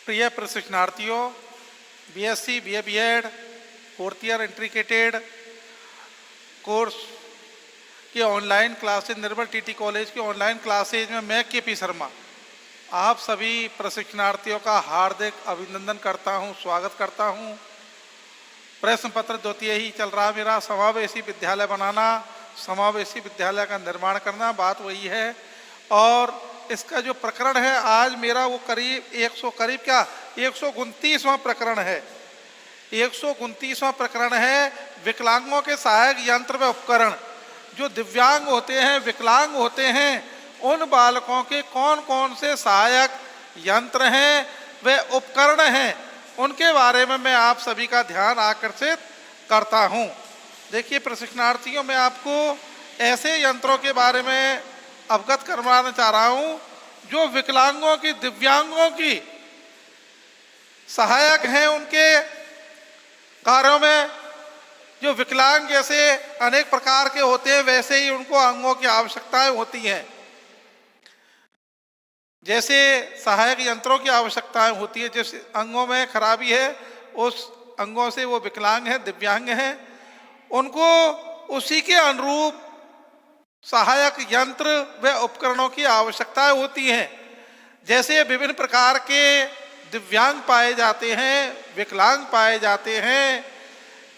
प्रिय प्रशिक्षणार्थियों, BSc, BA, BEd, fourth year integrated course के online classes, Nirmal TT college के ऑनलाइन क्लासेज में मैं के पी शर्मा आप सभी प्रशिक्षणार्थियों का हार्दिक अभिनंदन करता हूं, स्वागत करता हूं। प्रश्न पत्र द्वितीय ही चल रहा मेरा, समावेशी विद्यालय बनाना, समावेशी विद्यालय का निर्माण करना, बात वही है। और इसका जो प्रकरण है आज मेरा वो करीब 129वां प्रकरण है। 129वां प्रकरण है विकलांगों के सहायक यंत्र व उपकरण। जो दिव्यांग होते हैं, विकलांग होते हैं, उन बालकों के कौन कौन से सहायक यंत्र हैं व उपकरण हैं, उनके बारे में मैं आप सभी का ध्यान आकर्षित करता हूं। देखिए प्रशिक्षणार्थियों, मैं आपको ऐसे यंत्रों के बारे में अवगत करवाना चाह रहा हूं जो विकलांगों की, दिव्यांगों की सहायक हैं उनके कार्यों में। जो विकलांग जैसे अनेक प्रकार के होते हैं, वैसे ही उनको अंगों की आवश्यकताएं होती हैं। जैसे सहायक यंत्रों की आवश्यकताएं होती है, जिस अंगों में खराबी है उस अंगों से वो विकलांग है, दिव्यांग हैं, उनको उसी के अनुरूप सहायक यंत्र व उपकरणों की आवश्यकताएं होती हैं। जैसे विभिन्न प्रकार के दिव्यांग पाए जाते हैं, विकलांग पाए जाते हैं,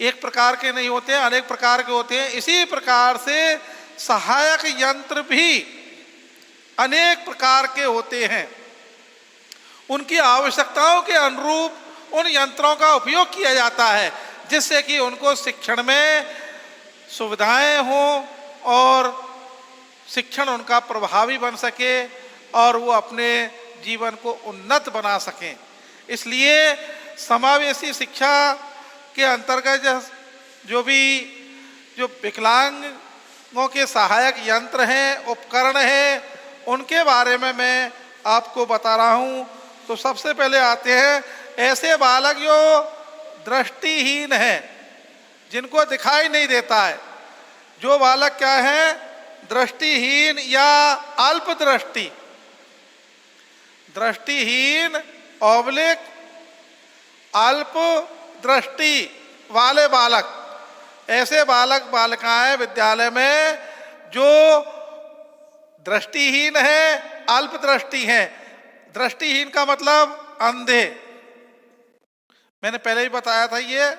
एक प्रकार के नहीं होते हैं, अनेक प्रकार के होते हैं। इसी प्रकार से सहायक यंत्र भी अनेक प्रकार के होते हैं। उनकी आवश्यकताओं के अनुरूप उन यंत्रों का उपयोग किया जाता है, जिससे कि उनको शिक्षण में सुविधाएं हों और शिक्षण उनका प्रभावी बन सके और वो अपने जीवन को उन्नत बना सकें। इसलिए समावेशी शिक्षा के अंतर्गत जो विकलांगों के सहायक यंत्र हैं, उपकरण हैं, उनके बारे में मैं आपको बता रहा हूं। तो सबसे पहले आते हैं ऐसे बालक जो दृष्टिहीन हैं, जिनको दिखाई नहीं देता है। जो बालक क्या है, दृष्टिहीन या अल्प दृष्टि, दृष्टिहीन ऑब्लिक अल्प दृष्टि वाले बालक, ऐसे बालक बालिकाएं विद्यालय में जो दृष्टिहीन है, अल्प दृष्टि हैं। दृष्टिहीन का मतलब अंधे। मैंने पहले ही बताया था, ये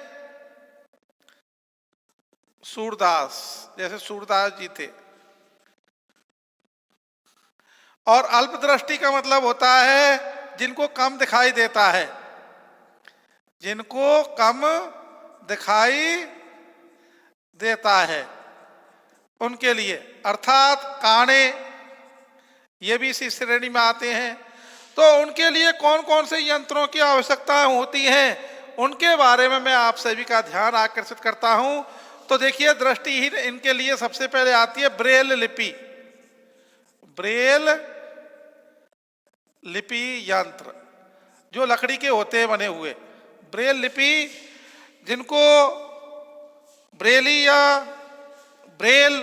सूरदास, जैसे सूरदास जी थे। और अल्प दृष्टि का मतलब होता है जिनको कम दिखाई देता है, जिनको कम दिखाई देता है, उनके लिए, अर्थात काणे, ये भी इसी श्रेणी में आते हैं। तो उनके लिए कौन कौन से यंत्रों की आवश्यकता होती हैं, उनके बारे में मैं आप सभी का ध्यान आकर्षित करता हूं। तो देखिए, दृष्टिहीन, इनके लिए सबसे पहले आती है ब्रेल लिपि। ब्रेल लिपि यंत्र जो लकड़ी के होते हैं बने हुए, ब्रेल लिपि, जिनको ब्रेली या ब्रेल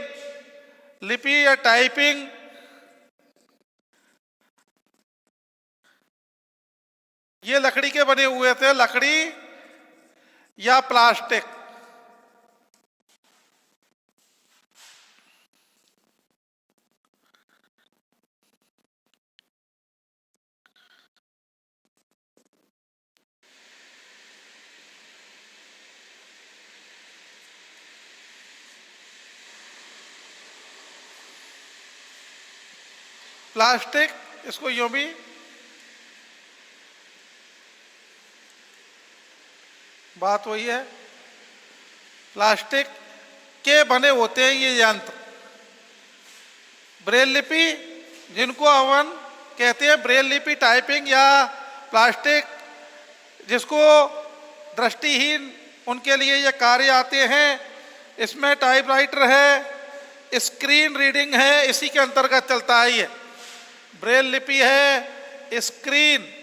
लिपि या टाइपिंग ये लकड़ी के बने हुए थे, लकड़ी या प्लास्टिक। प्लास्टिक, इसको यूं भी बात वही है, प्लास्टिक के बने होते हैं ये यंत्र। ब्रेल लिपि, जिनको अपन कहते हैं ब्रेल लिपि टाइपिंग या प्लास्टिक, जिसको दृष्टिहीन, उनके लिए ये कार्य आते हैं। इसमें टाइपराइटर है, स्क्रीन रीडिंग है, इसी के अंतर्गत चलता है। ये ब्रेल लिपि है, स्क्रीन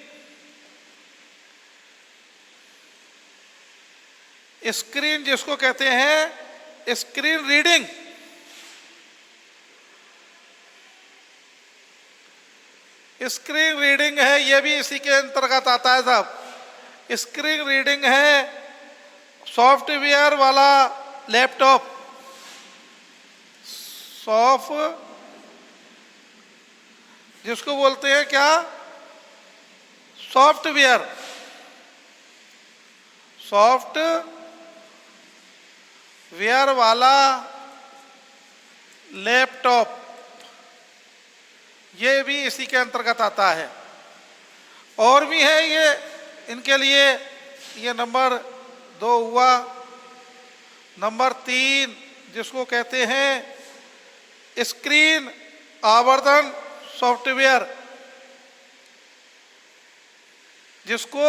जिसको कहते हैं स्क्रीन रीडिंग, स्क्रीन रीडिंग है, ये भी इसी के अंतर्गत आता है साहब। स्क्रीन रीडिंग है सॉफ्टवेयर वाला लैपटॉप, जिसको बोलते हैं क्या, सॉफ्टवेयर, सॉफ्टवेयर वाला लैपटॉप, ये भी इसी के अंतर्गत आता है। और भी है ये इनके लिए, ये नंबर 2 हुआ। नंबर 3 जिसको कहते हैं स्क्रीन आवर्धन सॉफ्टवेयर, जिसको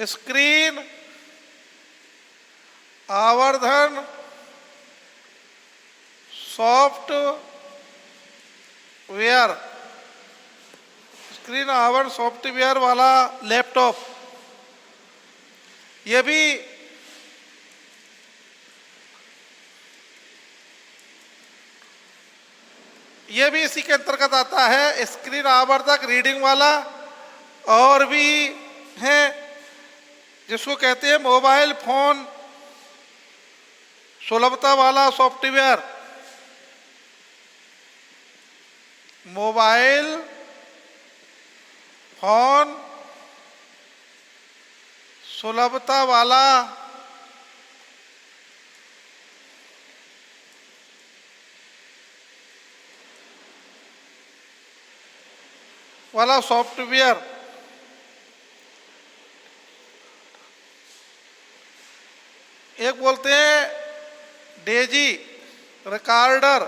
स्क्रीन आवर्धन सॉफ्टवेयर, स्क्रीन आवर्धन सॉफ्टवेयर वाला लैपटॉप, ये भी इसी के अंतर्गत आता है। स्क्रीन आवर्धक रीडिंग वाला और भी है जिसको कहते हैं मोबाइल फोन सुलभता वाला सॉफ्टवेयर, मोबाइल फोन सुलभता वाला सॉफ्टवेयर। एक बोलते हैं डेजी रिकॉर्डर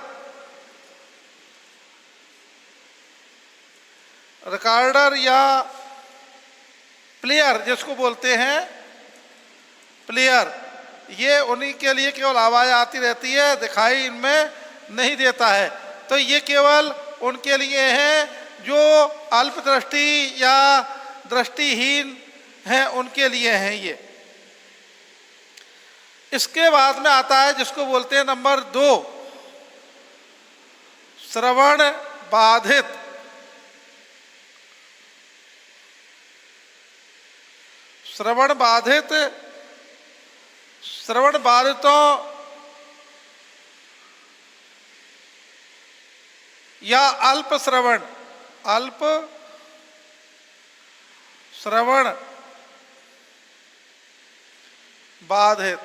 या प्लेयर, जिसको बोलते हैं प्लेयर। ये उन्हीं के लिए केवल आवाज़ आती रहती है, दिखाई इनमें नहीं देता है। तो ये केवल उनके लिए है जो अल्पदृष्टि या दृष्टिहीन हैं, उनके लिए हैं ये। इसके बाद में आता है जिसको बोलते हैं नंबर 2 श्रवण बाधित। श्रवण बाधितों या अल्प श्रवण बाधित।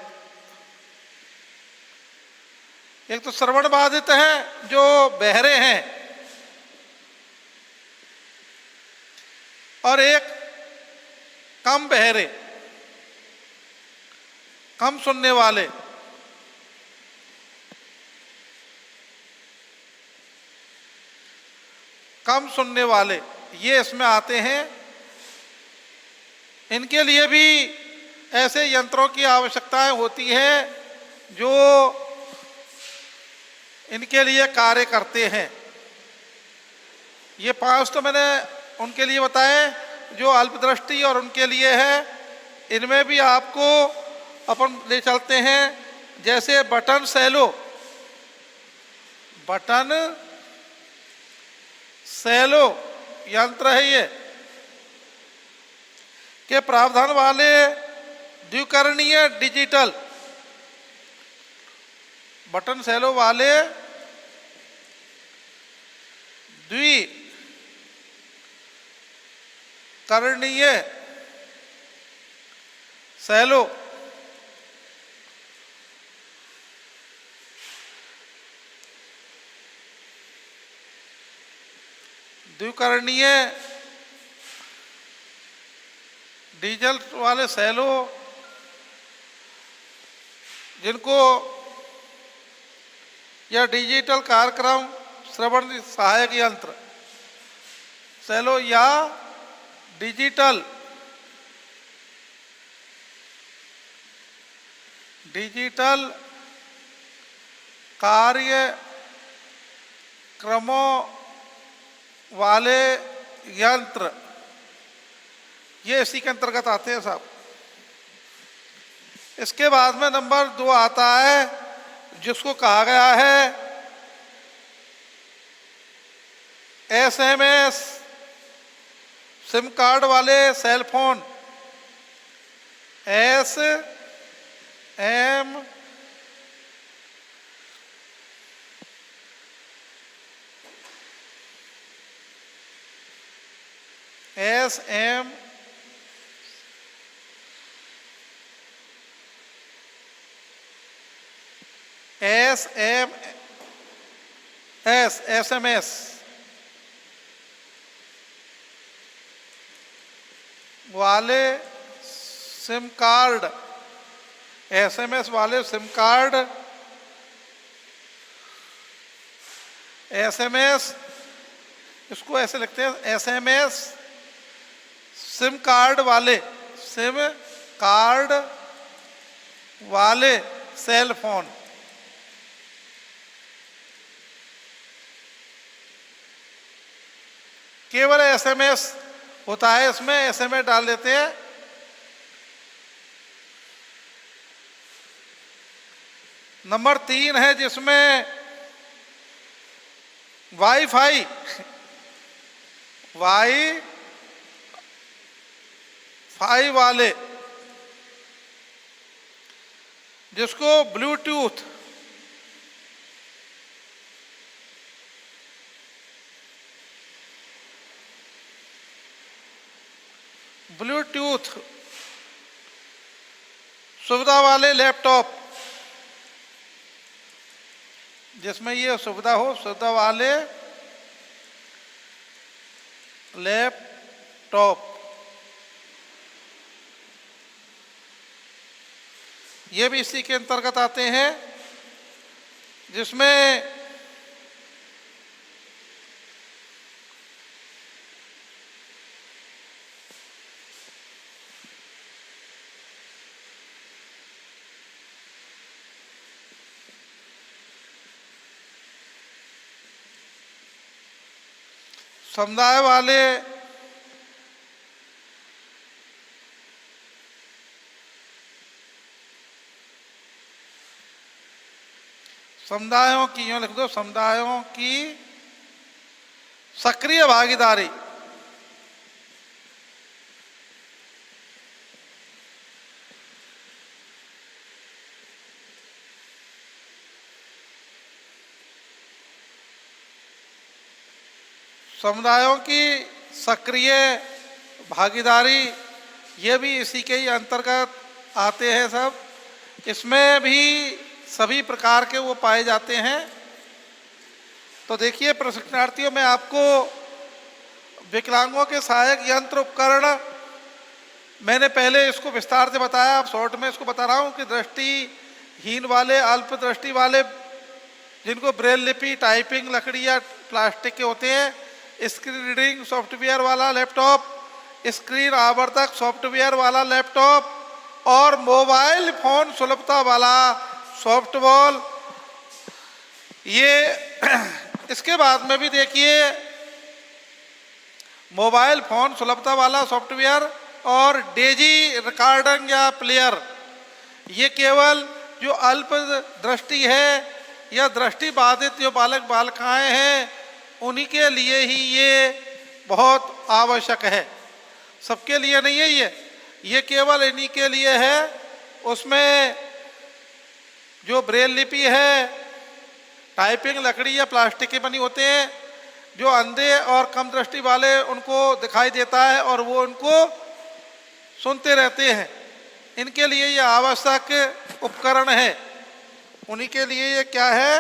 एक तो श्रवण बाधित हैं जो बहरे हैं, और एक कम बहरे, कम सुनने वाले। कम सुनने वाले ये इसमें आते हैं। इनके लिए भी ऐसे यंत्रों की आवश्यकताएं होती है जो इनके लिए कार्य करते हैं। ये 5 तो मैंने उनके लिए बताए जो अल्पदृष्टि और उनके लिए है। इनमें भी आपको अपन ले चलते हैं, जैसे बटन सैलो यंत्र है ये, के प्रावधान वाले द्विकरणीय डिजिटल बटन सैलो वाले द्विकरणीय सैलो द्विकरणीय डीजल वाले सैलो, जिनको यह डिजिटल कार्यक्रम श्रवण सहायक यंत्र सैलो या डिजिटल कार्यक्रमों वाले यंत्र, ये इसी के अंतर्गत आते हैं साहब। इसके बाद में नंबर 2 आता है जिसको कहा गया है SMS सिम कार्ड वाले सेल फोन, SMS वाले सिम कार्ड, SMS वाले सिम कार्ड, SMS इसको ऐसे लिखते हैं, SMS सिम कार्ड वाले सेल फोन। केवल SMS होता है, इसमें SMS डाल देते हैं। नंबर 3 है जिसमें वाईफाई वाले, जिसको ब्लूटूथ सुविधा वाले लैपटॉप, जिसमें ये सुविधा हो, सुविधा वाले लैपटॉप, ये भी इसी के अंतर्गत आते हैं, जिसमें समुदाय वाले समुदायों की, यूँ लिख दो, समुदायों की सक्रिय भागीदारी, समुदायों की सक्रिय भागीदारी, ये भी इसी के ही अंतर्गत आते हैं सब। इसमें भी सभी प्रकार के वो पाए जाते हैं। तो देखिए प्रशिक्षणार्थियों, मैं आपको विकलांगों के सहायक यंत्र उपकरण, मैंने पहले इसको विस्तार से बताया, अब शॉर्ट में इसको बता रहा हूँ कि दृष्टिहीन वाले, अल्प दृष्टि वाले, जिनको ब्रेल लिपि, टाइपिंग, लकड़ी या प्लास्टिक के होते हैं, स्क्रीन रीडिंग सॉफ्टवेयर वाला लैपटॉप, स्क्रीन आवर्धक सॉफ्टवेयर वाला लैपटॉप और मोबाइल फोन सुलभता वाला सॉफ्टबॉल। ये इसके बाद में भी देखिए, मोबाइल फोन सुलभता वाला सॉफ्टवेयर और डेजी रिकॉर्डिंग या प्लेयर, ये केवल जो अल्प दृष्टि है या दृष्टि बाधित जो बालक बालिकाएं हैं, उन्हीं के लिए ही ये बहुत आवश्यक है, सबके लिए नहीं है। ये केवल इन्हीं के लिए है। उसमें जो ब्रेल लिपि है, टाइपिंग लकड़ी या प्लास्टिक की बनी होते हैं, जो अंधे और कम दृष्टि वाले उनको दिखाई देता है और वो उनको सुनते रहते हैं, इनके लिए ये आवश्यक उपकरण है। उन्हीं के लिए ये क्या है,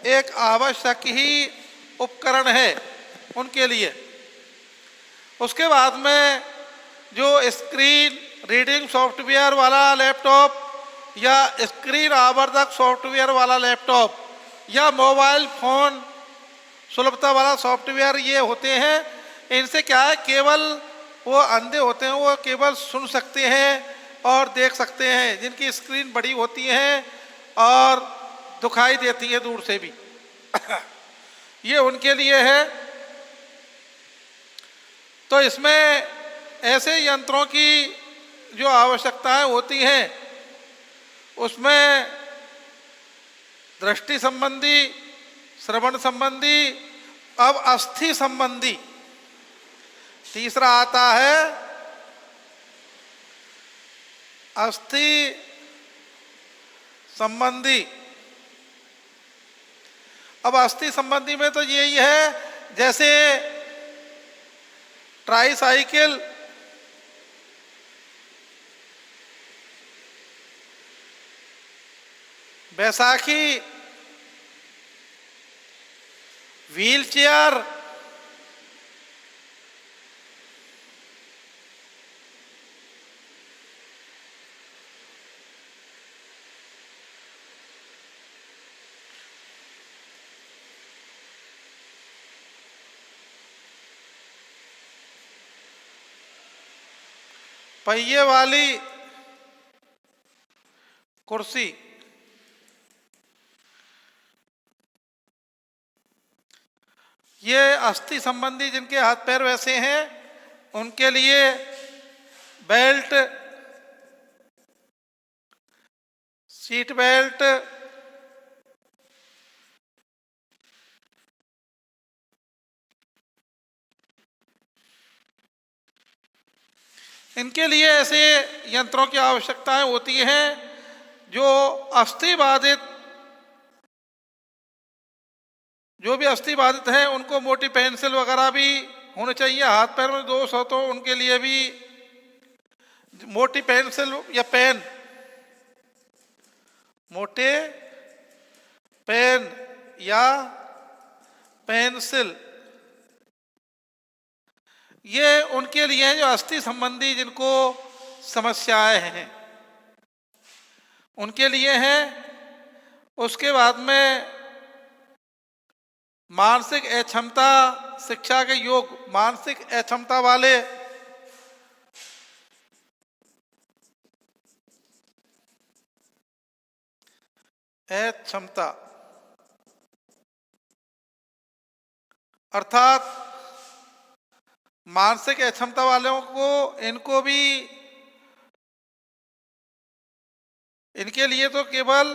एक आवश्यक ही उपकरण है उनके लिए। उसके बाद में जो स्क्रीन रीडिंग सॉफ्टवेयर वाला लैपटॉप या स्क्रीन आवर्धक सॉफ्टवेयर वाला लैपटॉप या मोबाइल फोन सुलभता वाला सॉफ्टवेयर, ये होते हैं, इनसे क्या है, केवल वो अंधे होते हैं, वो केवल सुन सकते हैं और देख सकते हैं, जिनकी स्क्रीन बड़ी होती है और दिखाई देती है दूर से भी ये उनके लिए है। तो इसमें ऐसे यंत्रों की जो आवश्यकताएं होती हैं, उसमें दृष्टि संबंधी, श्रवण संबंधी अब अस्थि संबंधी तीसरा आता है, अस्थि संबंधी। अब अस्थि संबंधी में तो यही है, जैसे ट्राईसाइकिल, बैसाखी, व्हील चेयर, पहिए वाली कुर्सी, ये अस्थि संबंधी जिनके हाथ पैर वैसे हैं उनके लिए बेल्ट, सीट बेल्ट, इनके लिए ऐसे यंत्रों की आवश्यकताएं होती हैं। जो अस्थि बाधित, जो भी अस्थि बाधित हैं उनको मोटी पेंसिल वगैरह भी होनी चाहिए। हाथ पैर में दोष हो तो उनके लिए भी मोटी पेंसिल या पेन, मोटे पेन या पेंसिल, ये उनके लिए है जो अस्थि संबंधी जिनको समस्याएं हैं उनके लिए है। उसके बाद में मानसिक अक्षमता शिक्षा के योग, मानसिक अक्षमता वाले, अक्षमता अर्थात मानसिक अक्षमता वालों को, इनको भी, इनके लिए तो केवल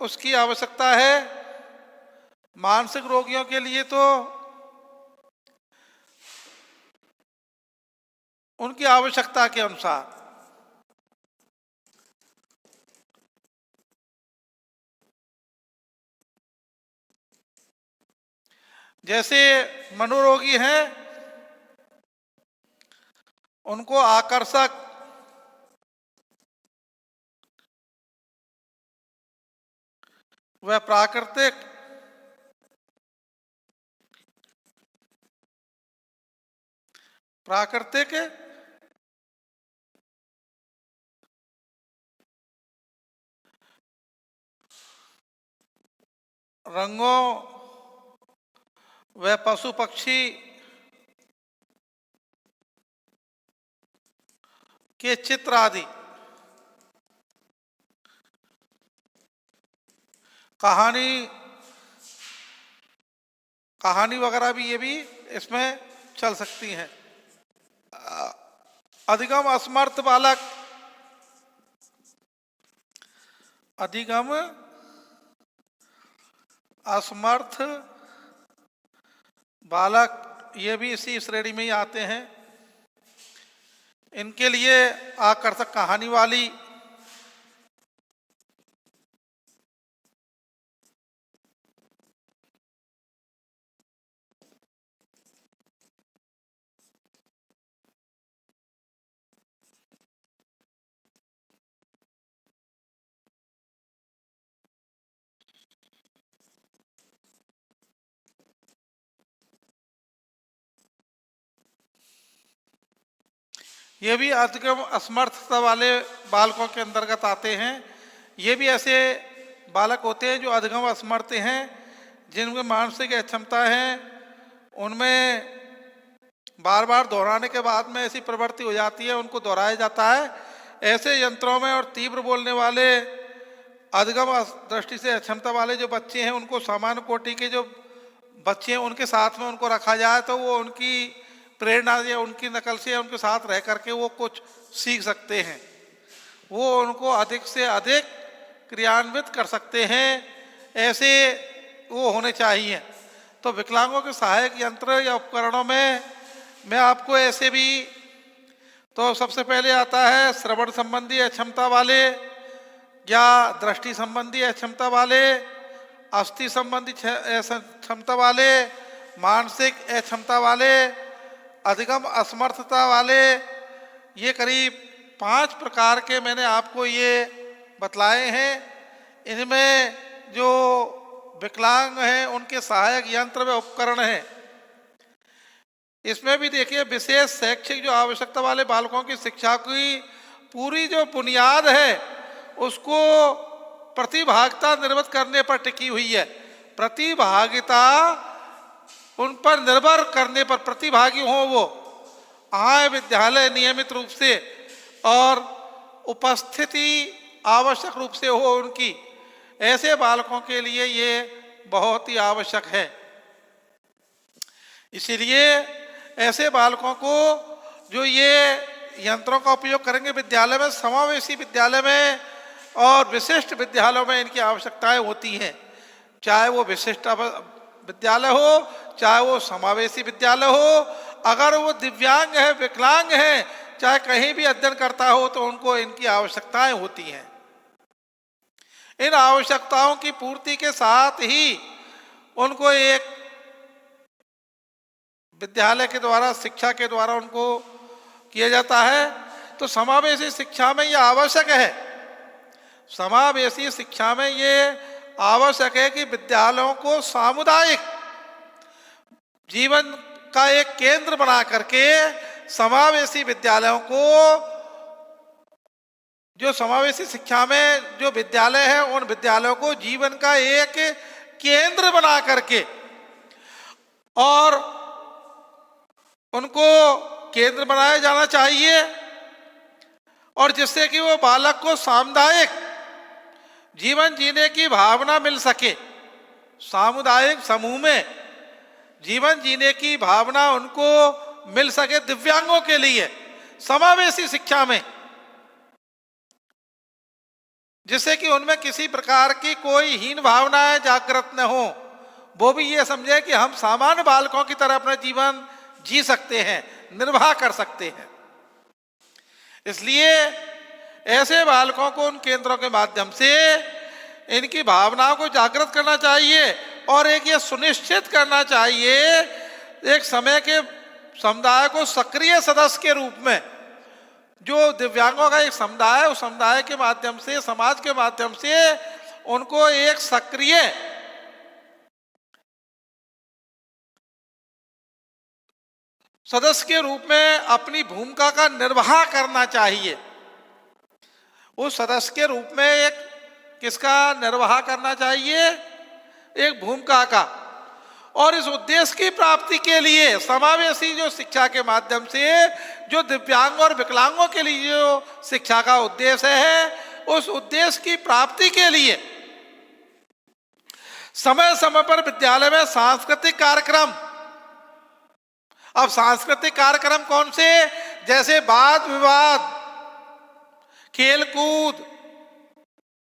उसकी आवश्यकता है। मानसिक रोगियों के लिए तो उनकी आवश्यकता के अनुसार। जैसे मनोरोगी हैं उनको आकर्षक, व प्राकृतिक, प्राकृतिक रंगों व पशु पक्षी के चित्र आदि, कहानी वगैरह भी, ये भी इसमें चल सकती हैं। अधिगम असमर्थ बालक, अधिगम असमर्थ बालक, ये भी इसी श्रेणी में ही आते हैं। इनके लिए आकर्षक कहानी वाली, ये भी अधिगम असमर्थता वाले बालकों के अंतर्गत आते हैं। ये भी ऐसे बालक होते हैं जो अधिगम असमर्थ हैं, जिनमें मानसिक अक्षमता है, उनमें बार बार दोहराने के बाद में ऐसी प्रवृत्ति हो जाती है, उनको दोहराया जाता है। ऐसे यंत्रों में और तीव्र बोलने वाले अधिगम दृष्टि से अक्षमता वाले जो बच्चे हैं, उनको सामान्य कोटि के जो बच्चे हैं उनके साथ में उनको रखा जाए तो वो उनकी प्रेरणा या उनकी नकल से उनके साथ रह करके वो कुछ सीख सकते हैं, वो उनको अधिक से अधिक क्रियान्वित कर सकते हैं। ऐसे वो होने चाहिए। तो विकलांगों के सहायक यंत्र या उपकरणों में मैं आपको ऐसे भी, तो सबसे पहले आता है श्रवण संबंधी अक्षमता वाले या दृष्टि संबंधी अक्षमता वाले, अस्थि संबंधी क्षमता वाले, मानसिक अक्षमता वाले, अधिगम असमर्थता वाले। ये करीब 5 प्रकार के मैंने आपको ये बतलाए हैं। इनमें जो विकलांग हैं उनके सहायक यंत्र व उपकरण हैं। इसमें भी देखिए विशेष शैक्षिक जो आवश्यकता वाले बालकों की शिक्षा की पूरी जो बुनियाद है उसको प्रतिभागिता निर्मित करने पर टिकी हुई है। प्रतिभागिता उन पर निर्भर करने पर, प्रतिभागी हों वो, आए विद्यालय नियमित रूप से और उपस्थिति आवश्यक रूप से हो उनकी, ऐसे बालकों के लिए ये बहुत ही आवश्यक है। इसीलिए ऐसे बालकों को जो ये यंत्रों का उपयोग करेंगे विद्यालय में, समावेशी विद्यालय में और विशिष्ट विद्यालयों में इनकी आवश्यकताएं होती हैं। चाहे वो विशिष्ट विद्यालय हो, चाहे वो समावेशी विद्यालय हो, अगर वो दिव्यांग है, विकलांग है, चाहे कहीं भी अध्ययन करता हो तो उनको इनकी आवश्यकताएं होती हैं। इन आवश्यकताओं की पूर्ति के साथ ही उनको एक विद्यालय के द्वारा, शिक्षा के द्वारा उनको किया जाता है। तो समावेशी शिक्षा में यह आवश्यक है, समावेशी शिक्षा में ये आवश्यक है कि विद्यालयों को सामुदायिक जीवन का एक केंद्र बना करके समावेशी विद्यालयों को, जो समावेशी शिक्षा में जो विद्यालय है उन विद्यालयों को जीवन का एक केंद्र बना करके और उनको केंद्र बनाया जाना चाहिए, और जिससे कि वो बालक को सामुदायिक जीवन जीने की भावना मिल सके, सामुदायिक समूह में जीवन जीने की भावना उनको मिल सके। दिव्यांगों के लिए समावेशी शिक्षा में, जिससे कि उनमें किसी प्रकार की कोई हीन भावनाएं जागृत न हो, वो भी ये समझे कि हम सामान्य बालकों की तरह अपना जीवन जी सकते हैं, निर्वाह कर सकते हैं। इसलिए ऐसे बालकों को उन केंद्रों के माध्यम से इनकी भावनाओं को जागृत करना चाहिए और एक ये सुनिश्चित करना चाहिए एक समय के समुदाय को सक्रिय सदस्य के रूप में, जो दिव्यांगों का एक समुदाय है, उस समुदाय के माध्यम से, समाज के माध्यम से उनको एक सक्रिय सदस्य के रूप में अपनी भूमिका का निर्वाह करना चाहिए। उस सदस्य के रूप में एक किसका निर्वाह करना चाहिए? एक भूमिका का। और इस उद्देश्य की प्राप्ति के लिए समावेशी जो शिक्षा के माध्यम से जो दिव्यांग और विकलांगों के लिए जो शिक्षा का उद्देश्य है, उस उद्देश्य की प्राप्ति के लिए समय समय पर विद्यालय में सांस्कृतिक कार्यक्रम, अब सांस्कृतिक कार्यक्रम कौन से? जैसे वाद विवाद, खेलकूद,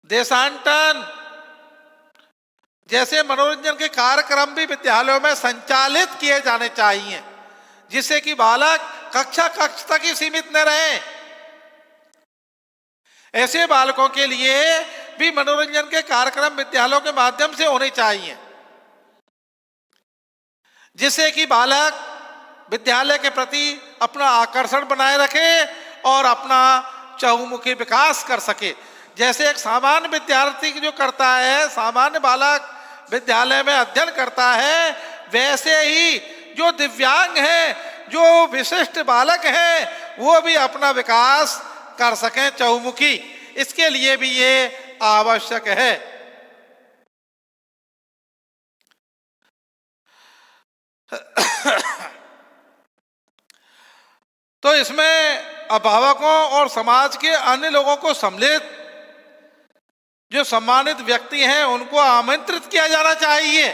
देशांतन जैसे मनोरंजन के कार्यक्रम भी विद्यालयों में संचालित किए जाने चाहिए, जिससे कि बालक कक्षा तक ही सीमित न रहे। ऐसे बालकों के लिए भी मनोरंजन के कार्यक्रम विद्यालयों के माध्यम से होने चाहिए, जिससे कि बालक विद्यालय के प्रति अपना आकर्षण बनाए रखे और अपना चहुमुखी विकास कर सके। जैसे एक सामान्य विद्यार्थी जो करता है, सामान्य बालक विद्यालय में अध्ययन करता है, वैसे ही जो दिव्यांग हैं, जो विशिष्ट बालक हैं, वो भी अपना विकास कर सकें चहुमुखी। इसके लिए भी ये आवश्यक है। तो इसमें अभिभावकों और समाज के अन्य लोगों को सम्मिलित, जो सम्मानित व्यक्ति हैं, उनको आमंत्रित किया जाना चाहिए।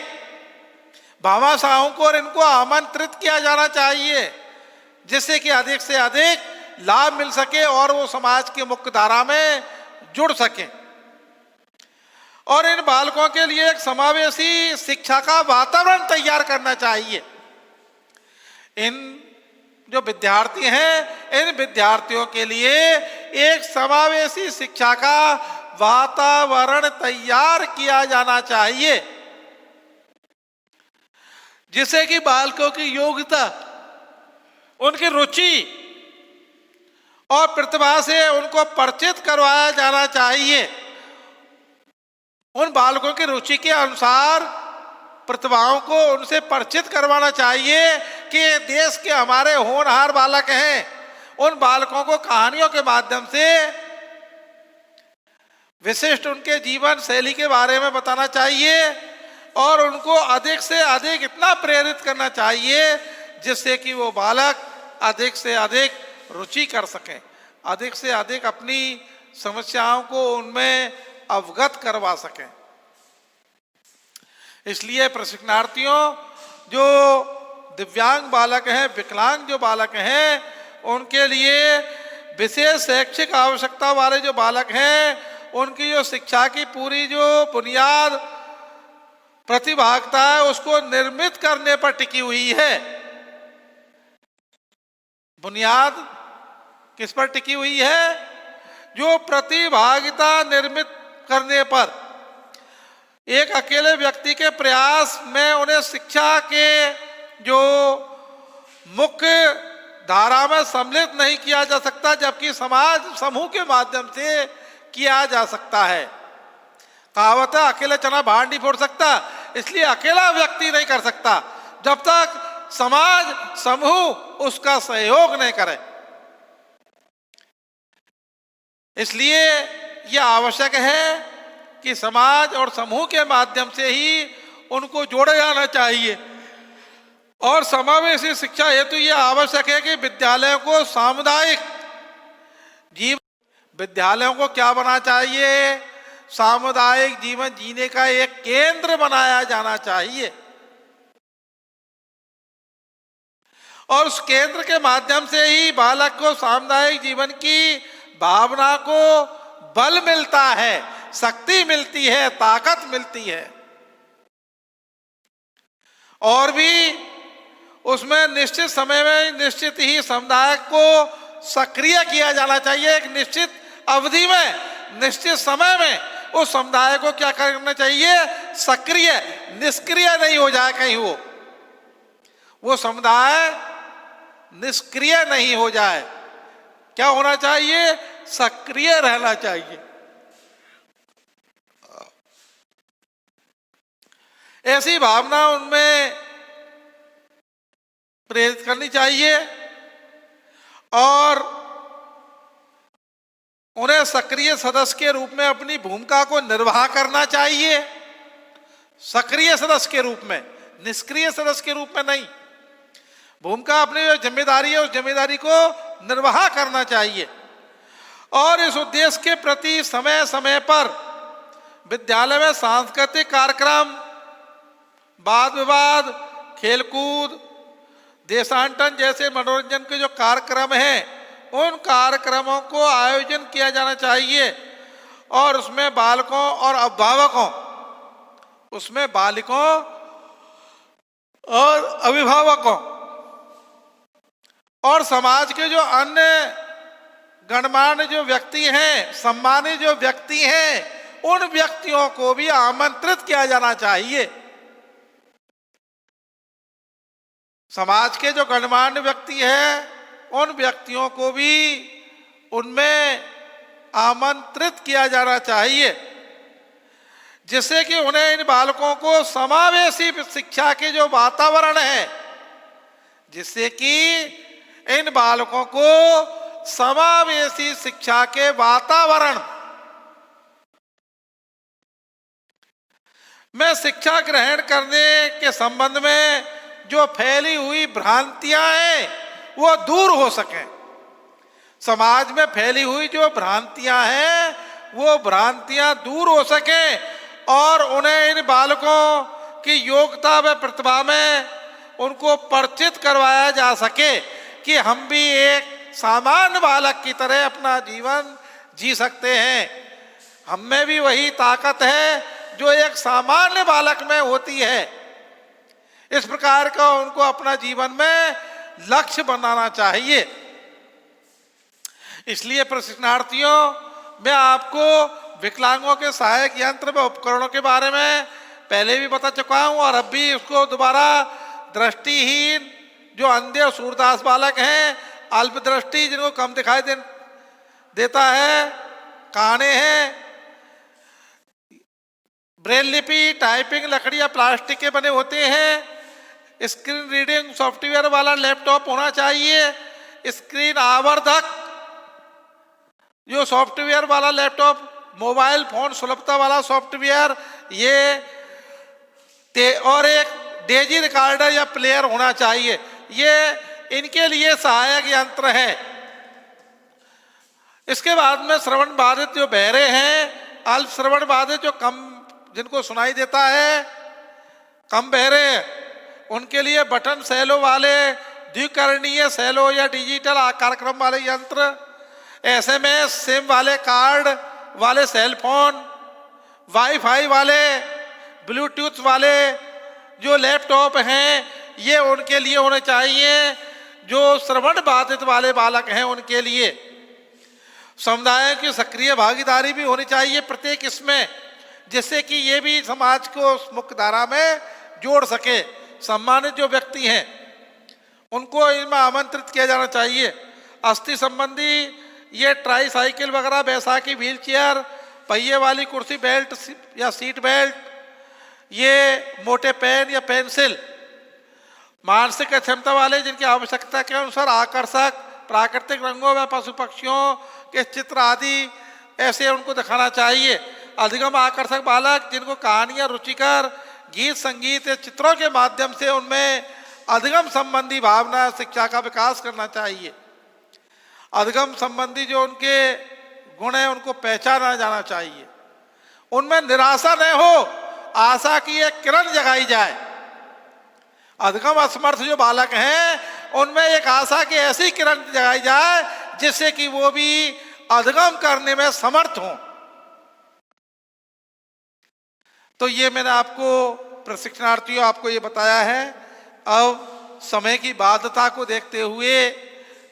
भामाशाहों को और इनको आमंत्रित किया जाना चाहिए, जिससे कि अधिक से अधिक लाभ मिल सके और वो समाज की मुख्य धारा में जुड़ सके। और इन बालकों के लिए एक समावेशी शिक्षा का वातावरण तैयार करना चाहिए। इन जो विद्यार्थी हैं, इन विद्यार्थियों के लिए एक समावेशी शिक्षा का वातावरण तैयार किया जाना चाहिए, जिससे कि बालकों की योग्यता, उनकी रुचि और प्रतिभा से उनको परिचित करवाया जाना चाहिए। उन बालकों की रुचि के अनुसार प्रतिभाओं को उनसे परिचित करवाना चाहिए कि देश के हमारे होनहार बालक हैं। उन बालकों को कहानियों के माध्यम से विशिष्ट उनके जीवन शैली के बारे में बताना चाहिए और उनको अधिक से अधिक इतना प्रेरित करना चाहिए जिससे कि वो बालक अधिक से अधिक रुचि कर सकें, अधिक से अधिक अपनी समस्याओं को उनमें अवगत करवा सकें। इसलिए प्रशिक्षणार्थियों, जो दिव्यांग बालक हैं, विकलांग जो बालक हैं, उनके लिए विशेष शैक्षिक आवश्यकता वाले जो बालक हैं, उनकी जो शिक्षा की पूरी जो बुनियाद प्रतिभागिता है उसको निर्मित करने पर टिकी हुई है। बुनियाद किस पर टिकी हुई है? जो प्रतिभागिता निर्मित करने पर। एक अकेले व्यक्ति के प्रयास में उन्हें शिक्षा के जो मुख्य धारा में सम्मिलित नहीं किया जा सकता, जबकि समाज समूह के माध्यम से किया जा सकता है। कहावत है, अकेले चना बाहर नहीं फोड़ सकता, इसलिए अकेला व्यक्ति नहीं कर सकता जब तक समाज समूह उसका सहयोग नहीं करे। इसलिए यह आवश्यक है कि समाज और समूह के माध्यम से ही उनको जोड़ा जाना चाहिए। और समावेशी शिक्षा हेतु यह आवश्यक है कि विद्यालयों को सामुदायिक जीवन, विद्यालयों को क्या बना चाहिए? सामुदायिक जीवन जीने का एक केंद्र बनाया जाना चाहिए और उस केंद्र के माध्यम से ही बालक को सामुदायिक जीवन की भावना को बल मिलता है, शक्ति मिलती है, ताकत मिलती है। और भी उसमें निश्चित समय में निश्चित ही समुदाय को सक्रिय किया जाना चाहिए। एक निश्चित अवधि में, निश्चित समय में उस समुदाय को क्या करना चाहिए? सक्रिय, निष्क्रिय नहीं हो जाए कहीं वो समुदाय निष्क्रिय नहीं हो जाए। क्या होना चाहिए? सक्रिय रहना चाहिए। ऐसी भावना उनमें प्रेरित करनी चाहिए और उन्हें सक्रिय सदस्य के रूप में अपनी भूमिका को निर्वाह करना चाहिए। सक्रिय सदस्य के रूप में, निष्क्रिय सदस्य के रूप में नहीं। भूमिका, अपनी जो जिम्मेदारी है उस जिम्मेदारी को निर्वाह करना चाहिए और इस उद्देश्य के प्रति समय समय पर विद्यालय में सांस्कृतिक कार्यक्रम, वाद विवाद, खेलकूद, देशांतरण जैसे मनोरंजन के जो कार्यक्रम हैं, उन कार्यक्रमों को आयोजन किया जाना चाहिए और उसमें बालकों और अभिभावकों, उसमें बालिकों और अभिभावकों और समाज के जो अन्य गणमान्य जो व्यक्ति हैं, सम्मानित जो व्यक्ति हैं, उन व्यक्तियों को भी आमंत्रित किया जाना चाहिए। समाज के जो गणमान्य व्यक्ति हैं, उन व्यक्तियों को भी उनमें आमंत्रित किया जाना चाहिए जिससे कि उन्हें, इन बालकों को समावेशी शिक्षा के जो वातावरण है, जिससे कि इन बालकों को समावेशी शिक्षा के वातावरण में शिक्षा ग्रहण करने के संबंध में जो फैली हुई भ्रांतियां हैं वो दूर हो सकें। समाज में फैली हुई जो भ्रांतियां हैं वो भ्रांतियां दूर हो सकें और उन्हें, इन बालकों की योग्यता व प्रतिभा में उनको परिचित करवाया जा सके कि हम भी एक सामान्य बालक की तरह अपना जीवन जी सकते हैं। हम में भी वही ताकत है जो एक सामान्य बालक में होती है। इस प्रकार का उनको अपना जीवन में लक्ष्य बनाना चाहिए। इसलिए प्रशिक्षणार्थियों, मैं आपको विकलांगों के सहायक यंत्र व उपकरणों के बारे में पहले भी बता चुका हूं और अब भी उसको दोबारा दृष्टिहीन, जो अंधे और सूरदास बालक हैं, अल्प दृष्टि जिनको कम दिखाई देता है, काने हैं, ब्रेल लिपि, टाइपिंग लकड़ी या प्लास्टिक के बने होते हैं, स्क्रीन रीडिंग सॉफ्टवेयर वाला लैपटॉप होना चाहिए, स्क्रीन आवर्धक जो सॉफ्टवेयर वाला लैपटॉप, मोबाइल फोन सुलभता वाला सॉफ्टवेयर, और एक डेजी रिकॉर्डर या प्लेयर होना चाहिए। ये इनके लिए सहायक यंत्र है। इसके बाद में श्रवण बाधित जो बहरे हैं, अल्प श्रवण बाधित जो कम, जिनको सुनाई देता है, कम बहरे, उनके लिए बटन सेलो वाले द्विकरणीय सेलो या डिजिटल कार्यक्रम वाले यंत्र, SMS सिम वाले कार्ड वाले सेल फोन, वाईफाई वाले, ब्लूटूथ वाले जो लैपटॉप हैं, ये उनके लिए होने चाहिए। जो श्रवण बाधित वाले बालक हैं उनके लिए समुदाय की सक्रिय भागीदारी भी होनी चाहिए प्रत्येक इसमें, जिससे कि ये भी समाज को मुख्य धारा में जोड़ सके। सम्मानित जो व्यक्ति हैं उनको इनमें आमंत्रित किया जाना चाहिए। अस्थि संबंधी ये ट्राई साइकिल वगैरह, बैसाखी व्हील चेयर, पहिए वाली कुर्सी, बेल्ट या सीट बेल्ट, ये मोटे पेन या पेंसिल, मानसिक क्षमता वाले जिनकी आवश्यकता के अनुसार आकर्षक प्राकृतिक रंगों व पशु पक्षियों के चित्र आदि ऐसे उनको दिखाना चाहिए। अधिगम आकर्षक बालक जिनको कहानियां, रुचिकर गीत संगीत या चित्रों के माध्यम से उनमें अधिगम संबंधी भावना शिक्षा का विकास करना चाहिए। अधिगम संबंधी जो उनके गुण है उनको पहचाना जाना चाहिए। उनमें निराशा न हो, आशा की एक किरण जगाई जाए। अधिगम असमर्थ जो बालक हैं उनमें एक आशा की ऐसी किरण जगाई जाए जिससे कि वो भी अधिगम करने में समर्थ हों। तो ये मैंने आपको प्रशिक्षणार्थियों आपको ये बताया है। अब समय की बाध्यता को देखते हुए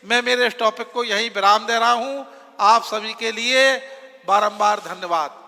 मैं मेरे इस टॉपिक को यही विराम दे रहा हूं। आप सभी के लिए बारंबार धन्यवाद।